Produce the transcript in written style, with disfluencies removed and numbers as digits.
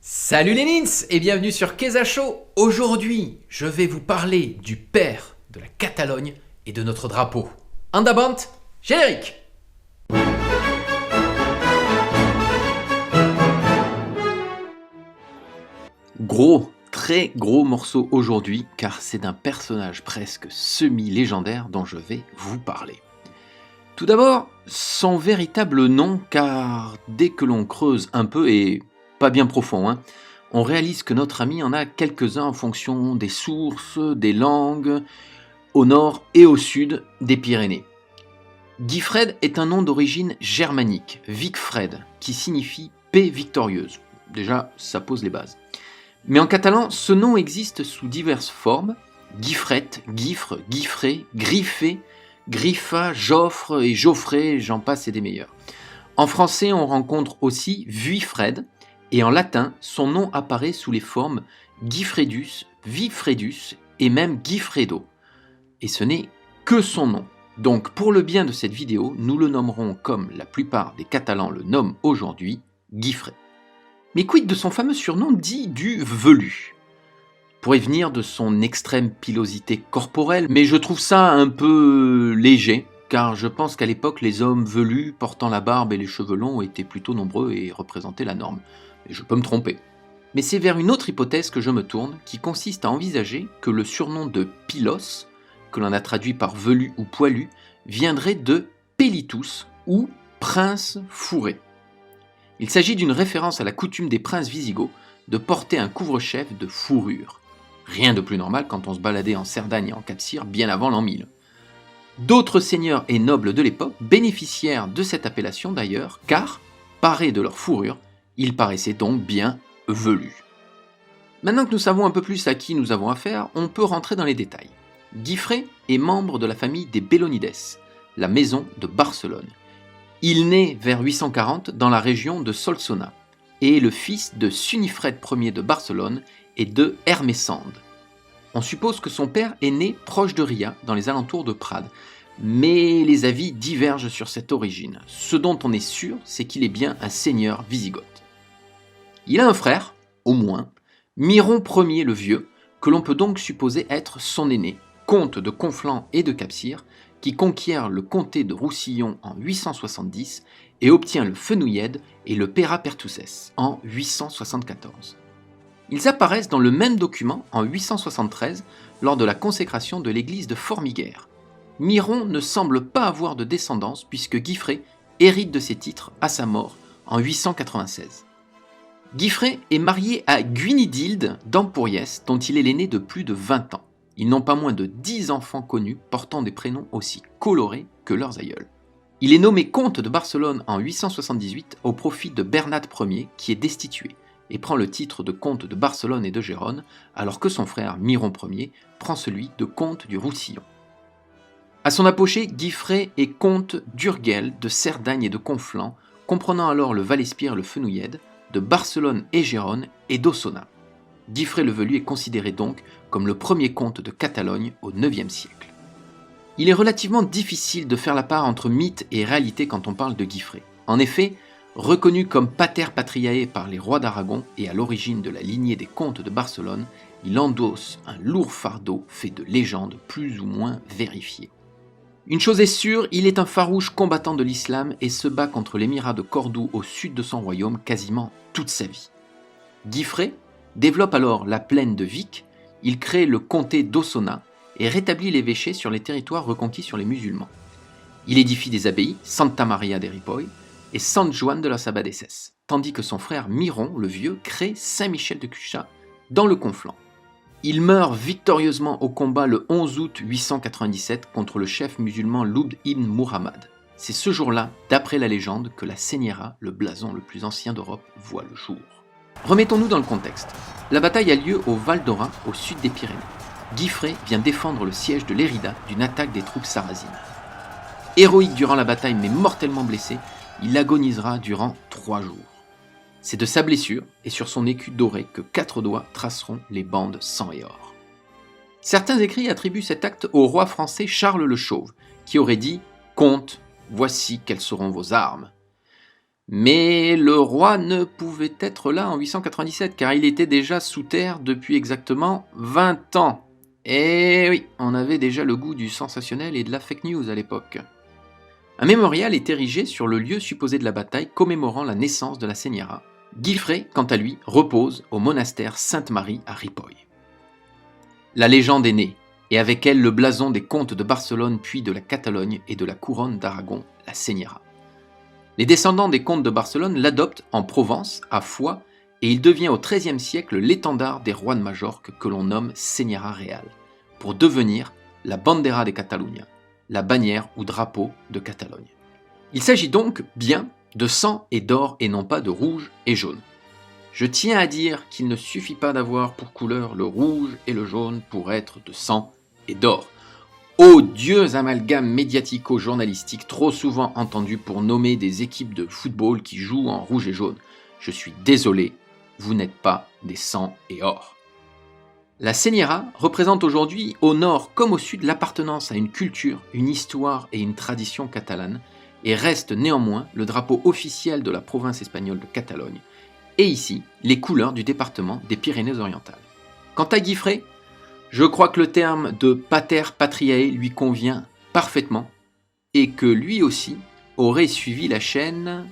Salut les Nins et bienvenue sur Keza Show. Aujourd'hui, je vais vous parler du père de la Catalogne et de notre drapeau. Andabant, générique. Très gros morceau aujourd'hui, car c'est d'un personnage presque semi-légendaire dont je vais vous parler. Tout d'abord, son véritable nom, car dès que l'on creuse un peu, et pas bien profond, on réalise que notre ami en a quelques-uns en fonction des sources, des langues, au nord et au sud des Pyrénées. Guifred est un nom d'origine germanique, Wigfred, qui signifie paix victorieuse. Déjà, ça pose les bases. Mais en catalan, ce nom existe sous diverses formes, Guifret, Guifre, Guifré, Griffé, Griffa, Joffre et Geoffrey, j'en passe et des meilleurs. En français, on rencontre aussi Vuifred, et en latin, son nom apparaît sous les formes Guifredus, Vifredus et même Guifredo. Et ce n'est que son nom. Donc pour le bien de cette vidéo, nous le nommerons comme la plupart des Catalans le nomment aujourd'hui, Guifré. Mais quid de son fameux surnom dit du velu ? Pourrait venir de son extrême pilosité corporelle, mais je trouve ça un peu léger, car je pense qu'à l'époque, les hommes velus, portant la barbe et les cheveux longs, étaient plutôt nombreux et représentaient la norme. Et je peux me tromper. Mais c'est vers une autre hypothèse que je me tourne, qui consiste à envisager que le surnom de pilos, que l'on a traduit par velu ou poilu, viendrait de pellitus ou prince fourré. Il s'agit d'une référence à la coutume des princes wisigoths de porter un couvre-chef de fourrure. Rien de plus normal quand on se baladait en Cerdagne et en Cap-Sire bien avant l'an 1000. D'autres seigneurs et nobles de l'époque bénéficièrent de cette appellation d'ailleurs, car, parés de leur fourrure, ils paraissaient donc bien velus. Maintenant que nous savons un peu plus à qui nous avons affaire, on peut rentrer dans les détails. Guifré est membre de la famille des Bellonides, la maison de Barcelone. Il naît vers 840 dans la région de Solsona et est le fils de Sunifred Ier de Barcelone et de Hermesande. On suppose que son père est né proche de Ria, dans les alentours de Prades, mais les avis divergent sur cette origine. Ce dont on est sûr, c'est qu'il est bien un seigneur wisigothe. Il a un frère, au moins, Miron Ier le Vieux, que l'on peut donc supposer être son aîné, comte de Conflans et de Cap-Sire, qui conquiert le comté de Roussillon en 870 et obtient le Fenouillède et le Pera Pertuses en 874. Ils apparaissent dans le même document en 873 lors de la consécration de l'église de Formiguère. Miron ne semble pas avoir de descendance puisque Guifré hérite de ses titres à sa mort en 896. Guifré est marié à Guinidilde d'Empuriès dont il est l'aîné de plus de 20 ans. Ils n'ont pas moins de 10 enfants connus portant des prénoms aussi colorés que leurs aïeuls. Il est nommé comte de Barcelone en 878 au profit de Bernat Ier qui est destitué et prend le titre de comte de Barcelone et de Gérone alors que son frère Miron Ier prend celui de comte du Roussillon. À son apogée, Guifré est comte d'Urgell, de Cerdagne et de Conflans, comprenant alors le Val-Espire et le Fenouillède, de Barcelone et Gérone et d'Ossona. Guifré le Velu est considéré donc comme le premier comte de Catalogne au IXe siècle. Il est relativement difficile de faire la part entre mythe et réalité quand on parle de Guifré. En effet, reconnu comme pater patriae par les rois d'Aragon et à l'origine de la lignée des comtes de Barcelone, il endosse un lourd fardeau fait de légendes plus ou moins vérifiées. Une chose est sûre, il est un farouche combattant de l'islam et se bat contre l'émirat de Cordoue au sud de son royaume quasiment toute sa vie. Guifré développe alors la plaine de Vic, il crée le comté d'Ossona et rétablit l'évêché sur les territoires reconquis sur les musulmans. Il édifie des abbayes, Santa Maria de Ripoll et Sant Joan de las Abadesses, tandis que son frère Miron le Vieux crée Saint-Michel de Cuchat dans le Conflans. Il meurt victorieusement au combat le 11 août 897 contre le chef musulman Loubt ibn Muhammad. C'est ce jour-là, d'après la légende, que la Señera, le blason le plus ancien d'Europe, voit le jour. Remettons-nous dans le contexte. La bataille a lieu au Val d'Orin, au sud des Pyrénées. Guifré vient défendre le siège de Lérida d'une attaque des troupes sarrasines. Héroïque durant la bataille mais mortellement blessé, il agonisera durant 3 jours. C'est de sa blessure et sur son écu doré que 4 doigts traceront les bandes sang et or. Certains écrits attribuent cet acte au roi français Charles le Chauve, qui aurait dit « Comte, voici quelles seront vos armes ». Mais le roi ne pouvait être là en 897 car il était déjà sous terre depuis exactement 20 ans. Et oui, on avait déjà le goût du sensationnel et de la fake news à l'époque. Un mémorial est érigé sur le lieu supposé de la bataille commémorant la naissance de la Señora. Guifré, quant à lui, repose au monastère Sainte-Marie à Ripoll. La légende est née, et avec elle le blason des comtes de Barcelone puis de la Catalogne et de la couronne d'Aragon, la Señora. Les descendants des comtes de Barcelone l'adoptent en Provence, à Foix, et il devient au XIIIe siècle l'étendard des rois de Majorque que l'on nomme Señora Real, pour devenir la Bandera de Catalunya, la bannière ou drapeau de Catalogne. Il s'agit donc bien de sang et d'or et non pas de rouge et jaune. Je tiens à dire qu'il ne suffit pas d'avoir pour couleur le rouge et le jaune pour être de sang et d'or. Odieux amalgame médiatico-journalistique trop souvent entendu pour nommer des équipes de football qui jouent en rouge et jaune. Je suis désolé, vous n'êtes pas des sang et or. La Señora représente aujourd'hui au nord comme au sud l'appartenance à une culture, une histoire et une tradition catalane et reste néanmoins le drapeau officiel de la province espagnole de Catalogne et ici les couleurs du département des Pyrénées-Orientales. Quant à Guifré, je crois que le terme de pater patriae lui convient parfaitement et que lui aussi aurait suivi la chaîne